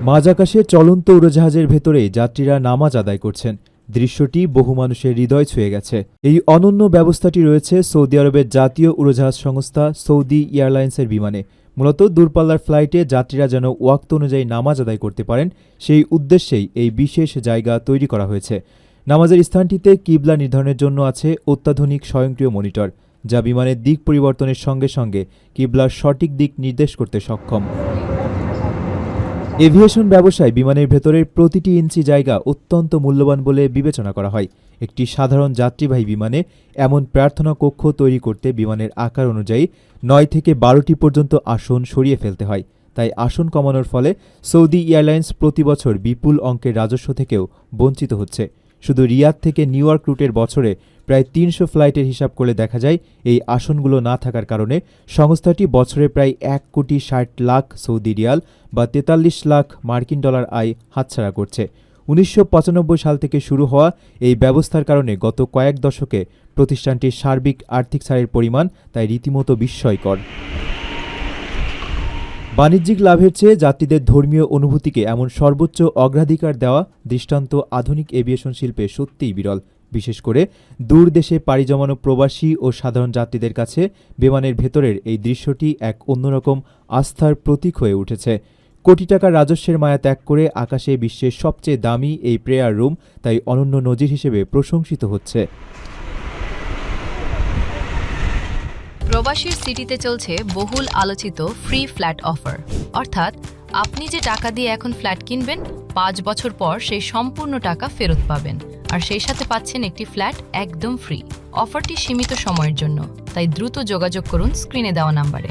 মাঝ আকাশে চলন্ত উড়োজাহাজের ভেতরে যাত্রীরা নামাজ আদায় করছেন। দৃশ্যটি বহু মানুষের হৃদয় ছুঁয়ে গেছে। এই অনন্য ব্যবস্থাটি রয়েছে সৌদি আরবের জাতীয় উড়োজাহাজ সংস্থা সৌদি এয়ারলাইন্সের বিমানে। মূলত দূরপাল্লার ফ্লাইটে যাত্রীরা যেন ওয়াক্ত অনুযায়ী নামাজ আদায় করতে পারেন, সেই উদ্দেশ্যেই এই বিশেষ জায়গা তৈরি করা হয়েছে। নামাজের স্থানটিতে কিবলা নির্ধারণের জন্য আছে অত্যাধুনিক স্বয়ংক্রিয় মনিটর, যা বিমানের দিক পরিবর্তনের সঙ্গে সঙ্গে কিবলার সঠিক দিক নির্দেশ করতে সক্ষম। এভিয়েশন ব্যবসায় বিমানের ভেতরের প্রতিটি ইঞ্চি জায়গা অত্যন্ত মূল্যবান বলে বিবেচনা করা হয়। একটি সাধারণ যাত্রীবাহী বিমানে এমন প্রার্থনা কক্ষ তৈরি করতে বিমানের আকার অনুযায়ী ৯ থেকে ১২টি পর্যন্ত আসন সরিয়ে ফেলতে হয়। তাই আসন কমানোর ফলে সৌদি এয়ারলাইন্স প্রতি বছর বিপুল অঙ্কের রাজস্ব থেকেও বঞ্চিত হচ্ছে। শুধু রিয়াদ থেকে নিউ ইয়র্ক রুটের বছরে প্রায় ৩০০ ফ্লাইটের হিসাব করলে দেখা যায় এই আসনগুলো না থাকার কারণে সংস্থাটি বছরে প্রায় ১,৬০,০০,০০০ সৌদি রিয়াল বা ৪৩ লাখ মার্কিন ডলার আয় হাতছাড়া করছে। ১৯৯৫ সাল থেকে শুরু হওয়া এই ব্যবস্থার কারণে গত কয়েক দশকে প্রতিষ্ঠানটির সার্বিক আর্থিক ছাড়ের পরিমাণ তাই রীতিমতো বিস্ময়কর। বাণিজ্যিক লাভের চেয়ে যাত্রীদের ধর্মীয় অনুভূতিকে এমন সর্বোচ্চ অগ্রাধিকার দেওয়া দৃষ্টান্ত আধুনিক এভিয়েশন শিল্পে সত্যিই বিরল। বিশেষ করে দূর দেশে পাড়ি জমানো প্রবাসী ও সাধারণ যাত্রীদের কাছে বিমানের ভেতরের এই দৃশ্যটি এক অন্যরকম আস্থার প্রতীক হয়ে উঠেছে। কোটি টাকার রাজস্বের মায়া ত্যাগ করে আকাশে বিশ্বের সবচেয়ে দামি এই প্রেয়ার রুম তাই অনন্য নজির হিসেবে প্রশংসিত হচ্ছে। প্রবাসীর সিটিতে চলছে বহুল আলোচিত ফ্রি ফ্ল্যাট অফার, অর্থাৎ আপনি যে টাকা দিয়ে এখন ফ্ল্যাট কিনবেন ৫ বছর পর সেই সম্পূর্ণ টাকা ফেরত পাবেন, আর সেই সাথে পাচ্ছেন একটি ফ্ল্যাট একদম ফ্রি। অফারটি সীমিত সময়ের জন্য, তাই দ্রুত যোগাযোগ করুন স্ক্রিনে দেওয়া নাম্বারে।